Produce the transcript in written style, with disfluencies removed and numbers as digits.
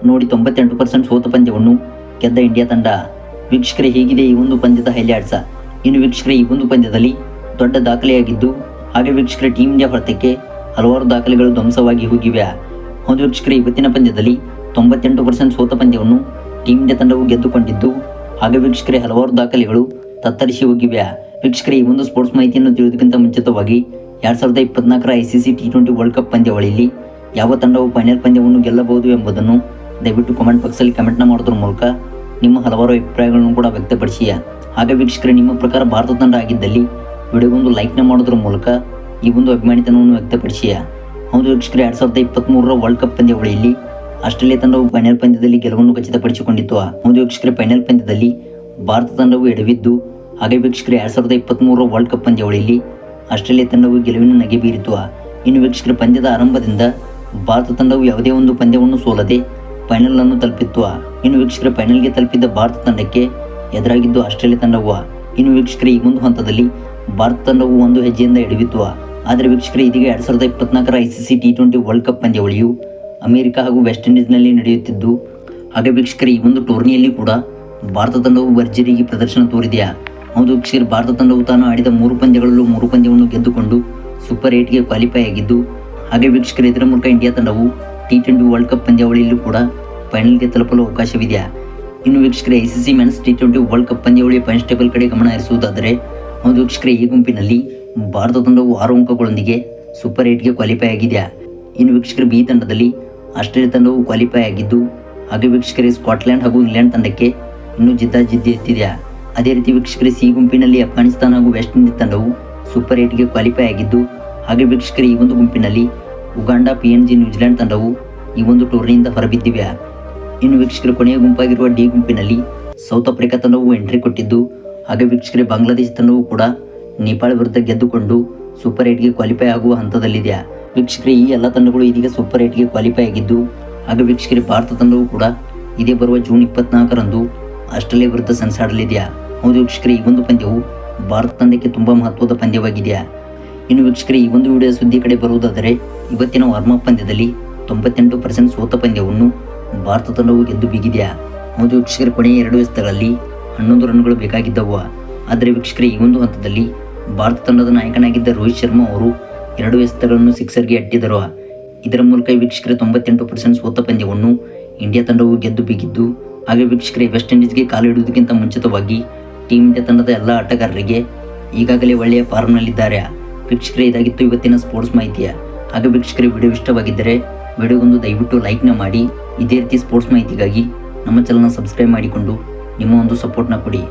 ನೋಡಿ 98% ಸೋತ ಪಂದ್ಯವನ್ನು ಗೆದ್ದ ಇಂಡಿಯಾ ತಂಡ. ವೀಕ್ಷಕರೇ, ಹೀಗಿದೆ ಈ ಒಂದು ಪಂದ್ಯದ ಹೈಲೈಟ್ಸ್. ಇನ್ನು ವೀಕ್ಷಕರೇ, ಈ ಒಂದು ಪಂದ್ಯದಲ್ಲಿ ದೊಡ್ಡ ದಾಖಲೆಯಾಗಿದ್ದು, ಹಾಗೆ ವೀಕ್ಷಕರೇ ಟೀಮ್ ಇಂಡಿಯಾ ಹೊರತಕ್ಕೆ ಹಲವಾರು ದಾಖಲೆಗಳು ಧ್ವಂಸವಾಗಿ ಹೋಗಿವೆ. ಹೌದು ವೀಕ್ಷಕರೇ, ಇವತ್ತಿನ ಪಂದ್ಯದಲ್ಲಿ 98% ಸೋತ ಪಂದ್ಯವನ್ನು ಟೀಮ್ ಇಂಡಿಯಾ ತಂಡವು ಗೆದ್ದುಕೊಂಡಿದ್ದು, ಹಾಗೆ ವೀಕ್ಷಕರೇ ಹಲವಾರು ದಾಖಲೆಗಳು ತತ್ತರಿಸಿ ಹೋಗಿವೆ. ವೀಕ್ಷಕರೇ, ಈ ಒಂದು ಸ್ಪೋರ್ಟ್ಸ್ ಮಾಹಿತಿಯನ್ನು ತಿಳಿಯೋದಕ್ಕಿಂತ ಮುಂಚಿತವಾಗಿ 2024 ICC T20 ವರ್ಲ್ಡ್ ಕಪ್ ಪಂದ್ಯಾವಳಿಯಲ್ಲಿ ಯಾವ ತಂಡವು ಫೈನಲ್ ಪಂದ್ಯವನ್ನು ಗೆಲ್ಲಬಹುದು ಎಂಬುದನ್ನು ದಯವಿಟ್ಟು ಕಮೆಂಟ್ ಬಾಕ್ಸಲ್ಲಿ ಕಮೆಂಟ್ನ ಮಾಡೋದ್ರ ಮೂಲಕ ನಿಮ್ಮ ಹಲವಾರು ಅಭಿಪ್ರಾಯಗಳನ್ನು ಕೂಡ ವ್ಯಕ್ತಪಡಿಸಿ. ಹಾಗೆ ವೀಕ್ಷಕರೇ, ನಿಮ್ಮ ಪ್ರಕಾರ ಭಾರತ ತಂಡ ಆಗಿದ್ದಲ್ಲಿ ವಿಡಿಯೋಗೊಂದು ಲೈಕ್ನ ಮಾಡೋದ್ರ ಮೂಲಕ ಈ ಒಂದು ಅಭಿಮಾನಿತನವನ್ನು ವ್ಯಕ್ತಪಡಿಸಿ. ಹೌದು ವೀಕ್ಷಕರೇ, 2023 ವರ್ಲ್ಡ್ ಕಪ್ ಪಂದ್ಯಾವಳಿಯಲ್ಲಿ ಆಸ್ಟ್ರೇಲಿಯಾ ತಂಡವು ಫೈನಲ್ ಪಂದ್ಯದಲ್ಲಿ ಗೆಲುವನ್ನು ಖಚಿತಪಡಿಸಿಕೊಂಡಿತ್ತು. ಹೌದು ವೀಕ್ಷಕರೇ, ಫೈನಲ್ ಪಂದ್ಯದಲ್ಲಿ ಭಾರತ ತಂಡವು ಎಡವಿದ್ದು, ಹಾಗೆ ವೀಕ್ಷಕರೇ 2023 ವರ್ಲ್ಡ್ ಕಪ್ ಪಂದ್ಯಾವಳಿಯಲ್ಲಿ ಆಸ್ಟ್ರೇಲಿಯಾ ತಂಡವು ಗೆಲುವಿನ ನಗೆ ಬೀರಿತು. ಇನ್ನು ವೀಕ್ಷಕರೇ, ಪಂದ್ಯದ ಆರಂಭದಿಂದ ಭಾರತ ತಂಡವು ಯಾವುದೇ ಒಂದು ಪಂದ್ಯವನ್ನು ಸೋಲದೆ ಫೈನಲ್ ಅನ್ನು ತಲುಪಿತ್ತು. ಇನ್ನು ವೀಕ್ಷಕರೇ, ಫೈನಲ್ಗೆ ತಲುಪಿದ್ದ ಭಾರತ ತಂಡಕ್ಕೆ ಎದುರಾಗಿದ್ದು ಆಸ್ಟ್ರೇಲಿಯಾ ತಂಡವು. ಇನ್ನು ವೀಕ್ಷಕರೇ, ಈ ಒಂದು ಹಂತದಲ್ಲಿ ಭಾರತ ತಂಡವು ಒಂದು ಹೆಜ್ಜೆಯಿಂದ ಎಡವಿತ್ತು. ಆದರೆ ವೀಕ್ಷಕರೇ, ಇದೀಗ 2024 ICC T20 ವರ್ಲ್ಡ್ ಕಪ್ ಪಂದ್ಯಾವಳಿಯು ಅಮೆರಿಕ ಹಾಗೂ ವೆಸ್ಟ್ ಇಂಡೀಸ್ನಲ್ಲಿ ನಡೆಯುತ್ತಿದ್ದು, ಹಾಗೆ ವೀಕ್ಷಕರೇ ಈ ಒಂದು ಟೂರ್ನಿಯಲ್ಲಿ ಕೂಡ ಭಾರತ ತಂಡವು ಭರ್ಜರಿಯಾಗಿ ಪ್ರದರ್ಶನ ತೋರಿದೆಯಾ. ಹೌದು ವೀಕ್ಷಕರೇ, ಭಾರತ ತಂಡವು ತಾನು ಆಡಿದ 3 ಪಂದ್ಯಗಳಲ್ಲೂ 3 ಪಂದ್ಯವನ್ನು ಗೆದ್ದುಕೊಂಡು ಸೂಪರ್ 8ಗೆ ಕ್ವಾಲಿಫೈ ಆಗಿದ್ದು, ಹಾಗೆ ವೀಕ್ಷಕರೇ ಇದರ ಮೂಲಕ ಇಂಡಿಯಾ ತಂಡವು T20 ವರ್ಲ್ಡ್ ಕಪ್ ಪಂದ್ಯಾವಳಿಯಲ್ಲೂ ಕೂಡ ಫೈನಲ್ಗೆ ತಲುಪಲು ಅವಕಾಶವಿದೆ. ಇನ್ನು ವೀಕ್ಷಕರೇ, ICC men's T20 world cup ಪಂದ್ಯಾವಳಿಯ ಪಾಯಿಂಟ್ಸ್ ಟೇಬಲ್ ಕಡೆ ಗಮನ ಹರಿಸುವುದಾದರೆ, ಹೌದು ವೀಕ್ಷಕರೇ, ಈ ಗುಂಪಿನಲ್ಲಿ ಭಾರತ ತಂಡವು 6 ಅಂಕಗಳೊಂದಿಗೆ ಸೂಪರ್ 8ಗೆ ಕ್ವಾಲಿಫೈ ಆಗಿದೆ. ಇನ್ನು ವೀಕ್ಷಕರೇ, ಬಿ ತಂಡದಲ್ಲಿ ಆಸ್ಟ್ರೇಲಿಯಾ ತಂಡವು ಕ್ವಾಲಿಫೈ ಆಗಿದ್ದು, ಹಾಗೆ ವೀಕ್ಷಕರೇ ಸ್ಕಾಟ್ಲೆಂಡ್ ಹಾಗೂ ಇಂಗ್ಲೆಂಡ್ ತಂಡಕ್ಕೆ ಇನ್ನೂ ಜಿದ್ದಾಜಿದ್ದಿ ಎತ್ತಿದೆ. ಅದೇ ರೀತಿ ವೀಕ್ಷಕರೇ, ಸಿ ಗುಂಪಿನಲ್ಲಿ ಅಫ್ಘಾನಿಸ್ತಾನ ಹಾಗೂ ವೆಸ್ಟ್ ಇಂಡೀಸ್ ತಂಡವು ಸೂಪರ್ 8ಗೆ ಕ್ವಾಲಿಫೈ ಆಗಿದ್ದು, ಹಾಗೆ ವೀಕ್ಷಕರೇ ಈ ಒಂದು ಗುಂಪಿನಲ್ಲಿ ಉಗಾಂಡ, PNG, ನ್ಯೂಜಿಲೆಂಡ್ ತಂಡವು ಈ ಒಂದು ಟೂರ್ನಿಯಿಂದ ಹೊರಬಿದ್ದಿವೆ. ಇನ್ನು ವೀಕ್ಷಕರೇ, ಕೊನೆಯ ಗುಂಪಾಗಿರುವ ಡಿ ಗುಂಪಿನಲ್ಲಿ ಸೌತ್ ಆಫ್ರಿಕಾ ತಂಡವು ಎಂಟ್ರಿ ಕೊಟ್ಟಿದ್ದು, ಹಾಗೆ ವೀಕ್ಷಕರೇ ಬಾಂಗ್ಲಾದೇಶ ತಂಡವು ಕೂಡ ನೇಪಾಳ ವಿರುದ್ಧ ಗೆದ್ದುಕೊಂಡು ಸೂಪರ್ 8ಗೆ ಕ್ವಾಲಿಫೈ ಆಗುವ ಹಂತದಲ್ಲಿದೆ. ವೀಕ್ಷಕರೇ, ಈ ಎಲ್ಲ ತಂಡಗಳು ಇದೀಗ ಸೂಪರ್ 8ಗೆ ಕ್ವಾಲಿಫೈ ಆಗಿದ್ದು, ಹಾಗೆ ವೀಕ್ಷಕರೇ ಭಾರತ ತಂಡವು ಕೂಡ ಇದೇ ಬರುವ ಜೂನ್ 24ರಂದು ಆಸ್ಟ್ರೇಲಿಯಾ ವಿರುದ್ಧ ಸೆಣಸಾಡಲಿದೆ. ಹೌದು ವೀಕ್ಷಕರೇ, ಈ ಒಂದು ಪಂದ್ಯವು ಭಾರತ ತಂಡಕ್ಕೆ ತುಂಬ ಮಹತ್ವದ ಪಂದ್ಯವಾಗಿದೆ. ಇನ್ನು ವೀಕ್ಷಕರೇ, ಈ ಒಂದು ವಿಡಿಯೋ ಸುದ್ದಿ ಕಡೆ ಬರುವುದಾದರೆ, ಇವತ್ತಿನ ವಾರ್ಮಪ್ ಪಂದ್ಯದಲ್ಲಿ 98% ಸೋತ ಪಂದ್ಯವನ್ನು ಭಾರತ ತಂಡವು ಗೆದ್ದು ಬೀಗಿದೆ. ಹೌದು ವೀಕ್ಷಕರೇ, ಕೊನೆಯ 2 ಎಸೆತಗಳಲ್ಲಿ 11 ರನ್ಗಳು ಬೇಕಾಗಿದ್ದವು. ಆದರೆ ವೀಕ್ಷಕರೇ, ಈ ಒಂದು ಹಂತದಲ್ಲಿ ಭಾರತ ತಂಡದ ನಾಯಕನಾಗಿದ್ದ ರೋಹಿತ್ ಶರ್ಮಾ ಅವರು 2 ಎಸೆತಗಳನ್ನು ಸಿಕ್ಸರ್ಗೆ ಅಟ್ಟಿದರು. ಇದರ ಮೂಲಕ ವೀಕ್ಷಕರೇ 98% ಸೋತ ಪಂದ್ಯವನ್ನು ಇಂಡಿಯಾ ತಂಡವು ಗೆದ್ದು ಬೀಗಿದ್ದು, ಹಾಗೆ ವೀಕ್ಷಕರೇ ವೆಸ್ಟ್ ಇಂಡೀಸ್ಗೆ ಕಾಲಿಡುವುದಕ್ಕಿಂತ ಮುಂಚಿತವಾಗಿ ಟೀಮ್ ಇಂಡಿಯಾ ತಂಡದ ಎಲ್ಲ ಆಟಗಾರರಿಗೆ ಈಗಾಗಲೇ ಒಳ್ಳೆಯ ಫಾರ್ಮ್ನಲ್ಲಿದ್ದಾರೆ. ವೀಕ್ಷಕರೇ, ಇದಾಗಿತ್ತು ಇವತ್ತಿನ ಸ್ಪೋರ್ಟ್ಸ್ ಮಾಹಿತಿಯ. ಹಾಗೆ ವೀಕ್ಷಕರೇ, ವಿಡಿಯೋ ಇಷ್ಟವಾಗಿದ್ದರೆ ವಿಡಿಯೋಗೊಂದು ದಯವಿಟ್ಟು ಲೈಕ್ನ ಮಾಡಿ. ಇದೇ ರೀತಿ ಸ್ಪೋರ್ಟ್ಸ್ ಮಾಹಿತಿಗಾಗಿ ನಮ್ಮ ಚಾನಲ್ನ ಸಬ್ಸ್ಕ್ರೈಬ್ ಮಾಡಿಕೊಂಡು ನಿಮ್ಮ ಒಂದು ಸಪೋರ್ಟ್ನ ಕೊಡಿ.